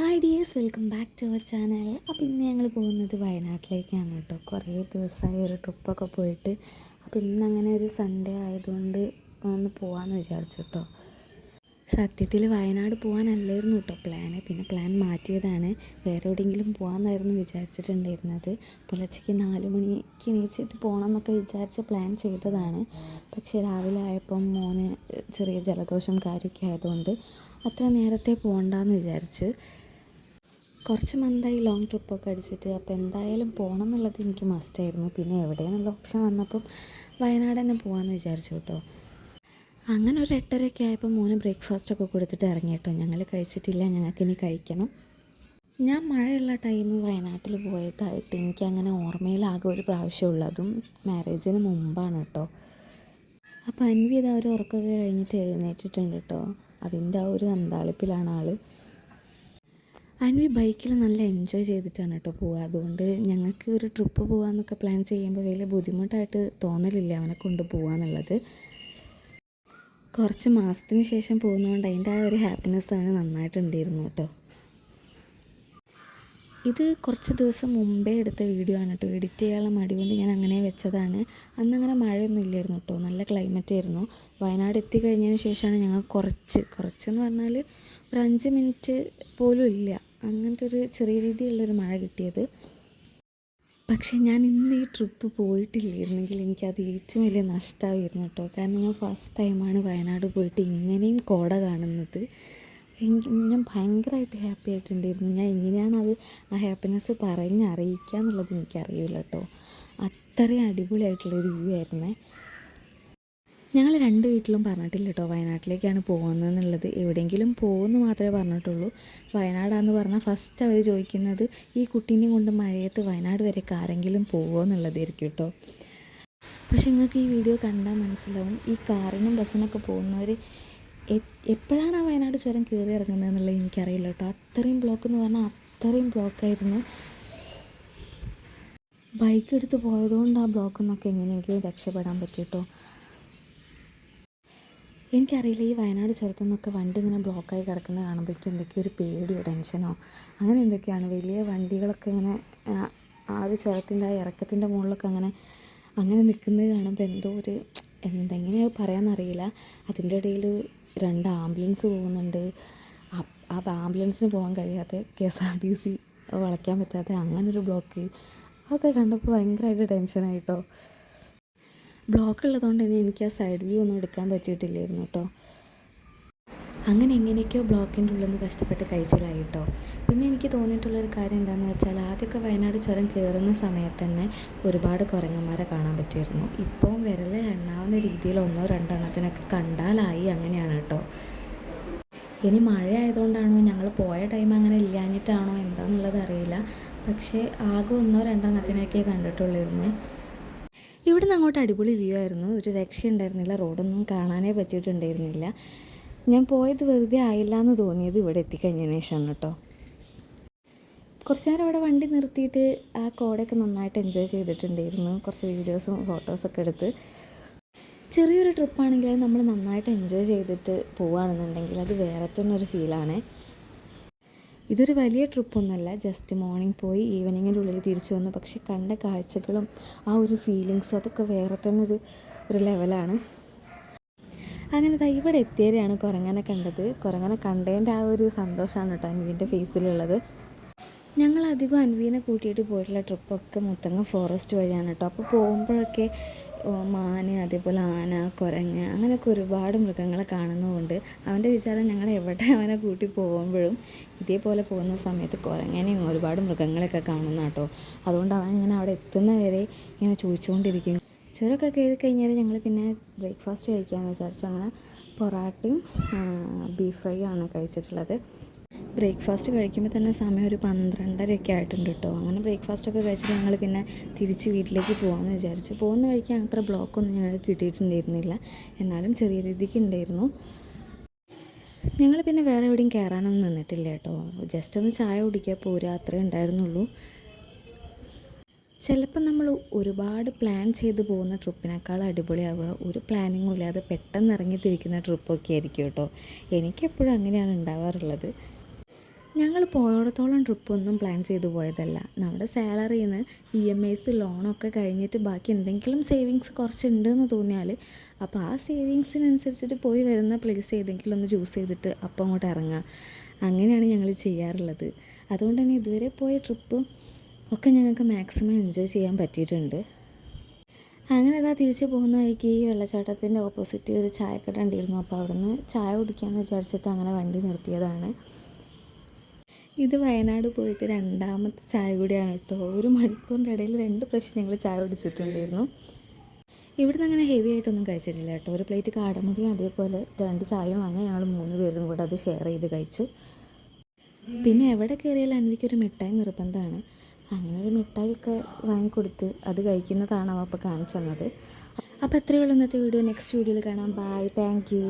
Hi dears, welcome back to our channel. അപ്പോൾ ഇന്ന് ഞങ്ങൾ പോകുന്നത് വയനാട്ടിലേക്കാണ് കേട്ടോ. കുറേ ദിവസമായി ഒരു ട്രിപ്പൊക്കെ പോയിട്ട്. അപ്പോൾ ഇന്നങ്ങനെ ഒരു സൺഡേ ആയതുകൊണ്ട് ഒന്ന് പോകാമെന്ന് വിചാരിച്ചു കേട്ടോ. സത്യത്തിൽ വയനാട് പോകാനല്ലായിരുന്നു കേട്ടോ പിന്നെ പ്ലാൻ മാറ്റിയതാണ്. വേറെ എവിടെയെങ്കിലും പോകാമെന്നായിരുന്നു വിചാരിച്ചിട്ടുണ്ടായിരുന്നത്. പുലർച്ചയ്ക്ക് 4 മണിക്ക് എണീച്ചിട്ട് പോകണം എന്നൊക്കെ വിചാരിച്ച് പ്ലാൻ ചെയ്തതാണ്. പക്ഷേ രാവിലെ ആയപ്പം മോന് ചെറിയ ജലദോഷം കാര്യമൊക്കെ ആയതുകൊണ്ട് അത്ര നേരത്തെ പോകണ്ടെന്ന് വിചാരിച്ച്. കുറച്ച് മന്തായി ലോങ് ട്രിപ്പൊക്കെ അടിച്ചിട്ട്. അപ്പോൾ എന്തായാലും പോകണം എന്നുള്ളത് എനിക്ക് മസ്റ്റായിരുന്നു. പിന്നെ എവിടെയെന്നുള്ള ഓപ്ഷൻ വന്നപ്പം വയനാട് തന്നെ പോകാമെന്ന് വിചാരിച്ചു കേട്ടോ. അങ്ങനെ ഒരു 8:30 ആയപ്പോൾ മോന് ബ്രേക്ക്ഫാസ്റ്റൊക്കെ കൊടുത്തിട്ട് ഇറങ്ങി കേട്ടോ. ഞങ്ങൾ കഴിച്ചിട്ടില്ല, ഞങ്ങൾക്കിനി കഴിക്കണം. ഞാൻ മഴയുള്ള ടൈം വയനാട്ടിൽ പോയതായിട്ട് എനിക്കങ്ങനെ ഓർമ്മയിലാകെ ഒരു പ്രാവശ്യമുള്ളൂ. അതും മാരേജിന് മുമ്പാണ് കേട്ടോ. അപ്പോൾ അൻവി ഇതാ ഒരു ഉറക്കമൊക്കെ കഴിഞ്ഞിട്ട് എഴുന്നേറ്റിട്ടുണ്ട് കേട്ടോ. അതിൻ്റെ ആ ഒരു അന്താളിപ്പിലാണ് ആൾ. അൻവി ബൈക്കിൽ നല്ല എൻജോയ് ചെയ്തിട്ടാണ് കേട്ടോ പോവുക. അതുകൊണ്ട് ഞങ്ങൾക്ക് ഒരു ട്രിപ്പ് പോകാമെന്നൊക്കെ പ്ലാൻ ചെയ്യുമ്പോൾ വലിയ ബുദ്ധിമുട്ടായിട്ട് തോന്നലില്ല അവനെ കൊണ്ട് പോകാമെന്നുള്ളത്. കുറച്ച് മാസത്തിന് ശേഷം പോകുന്നതുകൊണ്ട് അതിൻ്റെ ആ ഒരു ഹാപ്പിനെസ്സാണ് നന്നായിട്ടുണ്ടായിരുന്നു കേട്ടോ. ഇത് കുറച്ച് ദിവസം മുമ്പേ എടുത്ത വീഡിയോ ആണ് കേട്ടോ. എഡിറ്റ് ചെയ്യാനുള്ള മടി കൊണ്ട് ഞാൻ അങ്ങനെ വെച്ചതാണ്. അന്നങ്ങനെ മഴയൊന്നും ഇല്ലായിരുന്നു കേട്ടോ, നല്ല ക്ലൈമറ്റ് ആയിരുന്നു. വയനാട് എത്തിക്കഴിഞ്ഞതിന് ശേഷമാണ് ഞങ്ങൾ കുറച്ചെന്ന് പറഞ്ഞാൽ ഒരു 5 മിനിറ്റ് പോലും ഇല്ല, അങ്ങനത്തെ ഒരു ചെറിയ രീതിയിലുള്ളൊരു മഴ കിട്ടിയത്. പക്ഷേ ഞാൻ ഇന്ന് ഈ ട്രിപ്പ് പോയിട്ടില്ലായിരുന്നെങ്കിൽ എനിക്കത് ഏറ്റവും വലിയ നഷ്ടമായിരുന്നു കേട്ടോ. കാരണം ഞാൻ ഫസ്റ്റ് ടൈമാണ് വയനാട് പോയിട്ട് ഇങ്ങനെയും കോട കാണുന്നത്. ഞാൻ ഭയങ്കരമായിട്ട് ഹാപ്പി ആയിട്ടുണ്ടായിരുന്നു. ഞാൻ എങ്ങനെയാണത് ആ ഹാപ്പിനെസ് പറഞ്ഞറിയിക്കുക എന്നുള്ളത് എനിക്കറിയില്ല കേട്ടോ. അത്രയും അടിപൊളിയായിട്ടുള്ളൊരു വ്യൂ ആയിരുന്നേ. ഞങ്ങൾ 2 വീട്ടിലും പറഞ്ഞിട്ടില്ല കേട്ടോ വയനാട്ടിലേക്കാണ് പോകുന്നതെന്നുള്ളത്. എവിടെയെങ്കിലും പോകുമെന്ന് മാത്രമേ പറഞ്ഞിട്ടുള്ളൂ. വയനാടാന്ന് പറഞ്ഞാൽ ഫസ്റ്റ് അവർ ചോദിക്കുന്നത് ഈ കുട്ടീനെയും കൊണ്ട് മഴയത്ത് വയനാട് വരെയൊക്കെ ആരെങ്കിലും പോകുമോ എന്നുള്ളതായിരിക്കും കേട്ടോ. പക്ഷെ നിങ്ങൾക്ക് ഈ വീഡിയോ കണ്ടാൽ മനസ്സിലാവും, ഈ കാറിനും ബസ്സിനൊക്കെ പോകുന്നവർ എപ്പോഴാണ് ആ വയനാട് ചുരം കയറി ഇറങ്ങുന്നത് എന്നുള്ളത് എനിക്കറിയില്ല കേട്ടോ. അത്രയും ബ്ലോക്ക് എന്ന് പറഞ്ഞാൽ അത്രയും ബ്ലോക്കായിരുന്നു. ബൈക്ക് എടുത്ത് പോയതുകൊണ്ട് ആ ബ്ലോക്കിൽ നിന്നൊക്കെ എങ്ങനെയെങ്കിലും രക്ഷപ്പെടാൻ പറ്റും കേട്ടോ. എനിക്കറിയില്ല, ഈ വയനാട് ചുരത്തു നിന്നൊക്കെ വണ്ടി ഇങ്ങനെ ബ്ലോക്കായി കിടക്കുന്നത് കാണുമ്പോഴേക്കും എന്തൊക്കെയോ ഒരു പേടിയോ ടെൻഷനോ അങ്ങനെ എന്തൊക്കെയാണ്. വലിയ വണ്ടികളൊക്കെ ഇങ്ങനെ ആ ഒരു ചുരത്തിൻ്റെ ആ ഇറക്കത്തിൻ്റെ മുകളിലൊക്കെ അങ്ങനെ നിൽക്കുന്നത് കാണുമ്പോൾ എന്തോ ഒരു എന്തെങ്ങനെയാണ് പറയാമെന്നറിയില്ല. അതിൻ്റെ ഇടയിൽ 2 ആംബുലൻസ് പോകുന്നുണ്ട്. ആ ആംബുലൻസിന് പോകാൻ കഴിയാതെ KSRTC വളയ്ക്കാൻ പറ്റാതെ അങ്ങനൊരു ബ്ലോക്ക്. അതൊക്കെ കണ്ടപ്പോൾ ഭയങ്കരമായിട്ട് ടെൻഷനായിട്ടോ. ബ്ലോക്ക് ഉള്ളതുകൊണ്ട് തന്നെ എനിക്ക് ആ സൈഡ് വ്യൂ ഒന്നും എടുക്കാൻ പറ്റിയിട്ടില്ലായിരുന്നു കേട്ടോ. അങ്ങനെ എങ്ങനെയൊക്കെയോ ബ്ലോക്കിൻ്റെ ഉള്ളിൽ നിന്ന് കഷ്ടപ്പെട്ട് കഴിച്ചിലായി കേട്ടോ. പിന്നെ എനിക്ക് തോന്നിയിട്ടുള്ളൊരു കാര്യം എന്താണെന്ന് വെച്ചാൽ, ആദ്യമൊക്കെ വയനാട് ചുരം കയറുന്ന സമയത്ത് തന്നെ ഒരുപാട് കുരങ്ങന്മാരെ കാണാൻ പറ്റുമായിരുന്നു. ഇപ്പോൾ വിരൽ എണ്ണാവുന്ന രീതിയിൽ 1-2 എണ്ണത്തിനൊക്കെ കണ്ടാലായി, അങ്ങനെയാണ് കേട്ടോ. ഇനി മഴ ആയതുകൊണ്ടാണോ ഞങ്ങൾ പോയ ടൈം അങ്ങനെ ഇല്ലാഞ്ഞിട്ടാണോ എന്താണെന്നുള്ളത് അറിയില്ല. പക്ഷേ ആകെ 1-2 എണ്ണത്തിനൊക്കെ കണ്ടിട്ടുള്ളായിരുന്നു. ഇവിടെ നിന്ന് അങ്ങോട്ട് അടിപൊളി വ്യൂ ആയിരുന്നു. ഒരു രക്ഷയുണ്ടായിരുന്നില്ല, റോഡൊന്നും കാണാനേ പറ്റിയിട്ടുണ്ടായിരുന്നില്ല. ഞാൻ പോയത് വെറുതെ ആയില്ല എന്ന് തോന്നിയത് ഇവിടെ എത്തിക്കഴിഞ്ഞതിന് ശേഷമാണ് കേട്ടോ. കുറച്ച് നേരം അവിടെ വണ്ടി നിർത്തിയിട്ട് ആ കോടയൊക്കെ നന്നായിട്ട് എൻജോയ് ചെയ്തിട്ടുണ്ടായിരുന്നു. കുറച്ച് വീഡിയോസും ഫോട്ടോസൊക്കെ എടുത്ത്. ചെറിയൊരു ട്രിപ്പാണെങ്കിൽ നമ്മൾ നന്നായിട്ട് എൻജോയ് ചെയ്തിട്ട് പോവുകയാണെന്നുണ്ടെങ്കിൽ അത് വേറെ തന്നെ ഒരു ഫീലാണ്. ഇതൊരു വലിയ ട്രിപ്പൊന്നുമല്ല, ജസ്റ്റ് മോർണിംഗ് പോയി ഈവനിങ്ങിൻ്റെ ഉള്ളിൽ തിരിച്ചു വന്നു. പക്ഷെ കണ്ട കാഴ്ചകളും ആ ഒരു ഫീലിങ്സ് അതൊക്കെ വേറെ തന്നെ ഒരു ലെവലാണ്. അങ്ങനെ ഇവിടെ എത്തിയവരെയാണ് കുരങ്ങനെ കണ്ടത്. കുരങ്ങനെ കണ്ടതിൻ്റെ ആ ഒരു സന്തോഷമാണ് കേട്ടോ അൻവീൻ്റെ ഫേസിലുള്ളത്. ഞങ്ങളധികം അൻവീനെ കൂട്ടിയിട്ട് പോയിട്ടുള്ള ട്രിപ്പൊക്കെ മുത്തങ്ങ ഫോറസ്റ്റ് വഴിയാണ് കേട്ടോ. അപ്പോൾ പോകുമ്പോഴൊക്കെ മാന്, അതേപോലെ ആന, കുരങ്ങ് അങ്ങനെയൊക്കെ ഒരുപാട് മൃഗങ്ങളെ കാണുന്നതുകൊണ്ട് അവൻ്റെ വിചാരം ഞങ്ങൾ എവിടെ അവനെ കൂട്ടി പോകുമ്പോഴും ഇതേപോലെ പോകുന്ന സമയത്ത് കുരങ്ങനെയും ഒരുപാട് മൃഗങ്ങളെയൊക്കെ കാണുന്ന കേട്ടോ. അതുകൊണ്ട് അവൻ ഇങ്ങനെ അവിടെ എത്തുന്നവരെ ഇങ്ങനെ ചോദിച്ചുകൊണ്ടിരിക്കും. ചുരമൊക്കെ കയറി കഴിഞ്ഞാൽ ഞങ്ങൾ പിന്നെ ബ്രേക്ക്ഫാസ്റ്റ് കഴിക്കാമെന്ന് വിചാരിച്ചു. അങ്ങനെ പൊറാട്ടയും ബീഫ് ഫ്രൈയും ആണ് കഴിച്ചിട്ടുള്ളത്. ബ്രേക്ക്ഫാസ്റ്റ് കഴിക്കുമ്പോൾ തന്നെ സമയം ഒരു 12:30 ആയിട്ടുണ്ട് കേട്ടോ. അങ്ങനെ ബ്രേക്ക്ഫാസ്റ്റൊക്കെ കഴിച്ചിട്ട് ഞങ്ങൾ പിന്നെ തിരിച്ച് വീട്ടിലേക്ക് പോകാമെന്ന് വിചാരിച്ചു. പോകുന്ന വഴിക്ക് അത്ര ബ്ലോക്കൊന്നും ഞങ്ങൾക്ക് കിട്ടിയിട്ടുണ്ടായിരുന്നില്ല, എന്നാലും ചെറിയ രീതിക്ക് ഉണ്ടായിരുന്നു. ഞങ്ങൾ പിന്നെ വേറെ എവിടെയും കയറാനൊന്നും നിന്നിട്ടില്ല കേട്ടോ. ജസ്റ്റ് ഒന്ന് ചായ കുടിക്കുക പോരുക, അത്രേ ഉണ്ടായിരുന്നുള്ളൂ. ചിലപ്പോൾ നമ്മൾ ഒരുപാട് പ്ലാൻ ചെയ്ത് പോകുന്ന ട്രിപ്പിനേക്കാൾ അടിപൊളിയാവുക ഒരു പ്ലാനിങ്ങും ഇല്ലാതെ പെട്ടെന്ന് ഇറങ്ങി തിരിക്കുന്ന ട്രിപ്പൊക്കെ ആയിരിക്കും കേട്ടോ. എനിക്കെപ്പോഴും അങ്ങനെയാണ് ഉണ്ടാവാറുള്ളത്. ഞങ്ങൾ പോയോടത്തോളം ട്രിപ്പൊന്നും പ്ലാൻ ചെയ്തു പോയതല്ല. നമ്മുടെ സാലറിയിൽ നിന്ന് EMIs ലോണൊക്കെ കഴിഞ്ഞിട്ട് ബാക്കി എന്തെങ്കിലും സേവിങ്സ് കുറച്ചുണ്ടെന്ന് തോന്നിയാൽ അപ്പോൾ ആ സേവിങ്സിനനുസരിച്ചിട്ട് പോയി വരുന്ന പ്ലേസ് ഏതെങ്കിലും ഒന്ന് ചൂസ് ചെയ്തിട്ട് അപ്പം അങ്ങോട്ട് ഇറങ്ങുക. അങ്ങനെയാണ് ഞങ്ങൾ ചെയ്യാറുള്ളത്. അതുകൊണ്ട് തന്നെ ഇതുവരെ പോയ ട്രിപ്പ് ഒക്കെ ഞങ്ങൾക്ക് മാക്സിമം എൻജോയ് ചെയ്യാൻ പറ്റിയിട്ടുണ്ട്. അങ്ങനെ അതാ തിരിച്ച് പോകുന്ന വഴിക്ക് ഈ വെള്ളച്ചാട്ടത്തിൻ്റെ ഓപ്പോസിറ്റ് ഒരു ചായക്കട ഉണ്ടായിരുന്നു. അപ്പോൾ അവിടെ നിന്ന് ചായ കുടിക്കാമെന്ന് വിചാരിച്ചിട്ട് അങ്ങനെ വണ്ടി നിർത്തിയതാണ്. ഇത് വയനാട് പോയിട്ട് രണ്ടാമത്തെ ചായ കൂടിയാണ് കേട്ടോ. 1 മണിക്കൂറിൻ്റെ ഇടയിൽ 2 പ്രാവശ്യം ഞങ്ങൾ ചായ കുടിച്ചിട്ടുണ്ടായിരുന്നു. ഇവിടുന്ന് അങ്ങനെ ഹെവി ആയിട്ടൊന്നും കഴിച്ചിട്ടില്ല കേട്ടോ. ഒരു പ്ലേറ്റ് കാടമുടിയും അതേപോലെ 2 ചായയും വാങ്ങി ഞങ്ങൾ 3 പേരും കൂടെ അത് ഷെയർ ചെയ്ത് കഴിച്ചു. പിന്നെ എവിടെ കയറിയാലും അൻവിക്കൊരു മിഠായി നിർബന്ധമാണ്. അങ്ങനെ ഒരു മിഠായിയൊക്കെ വാങ്ങിക്കൊടുത്ത് അത് കഴിക്കുന്നതാണ് അവ അപ്പോൾ കാണിച്ചു തന്നത്. അപ്പോൾ എത്രയേ ഉള്ളൂ ഇന്നത്തെ വീഡിയോ. നെക്സ്റ്റ് വീഡിയോയിൽ കാണാം. Bye, thank U.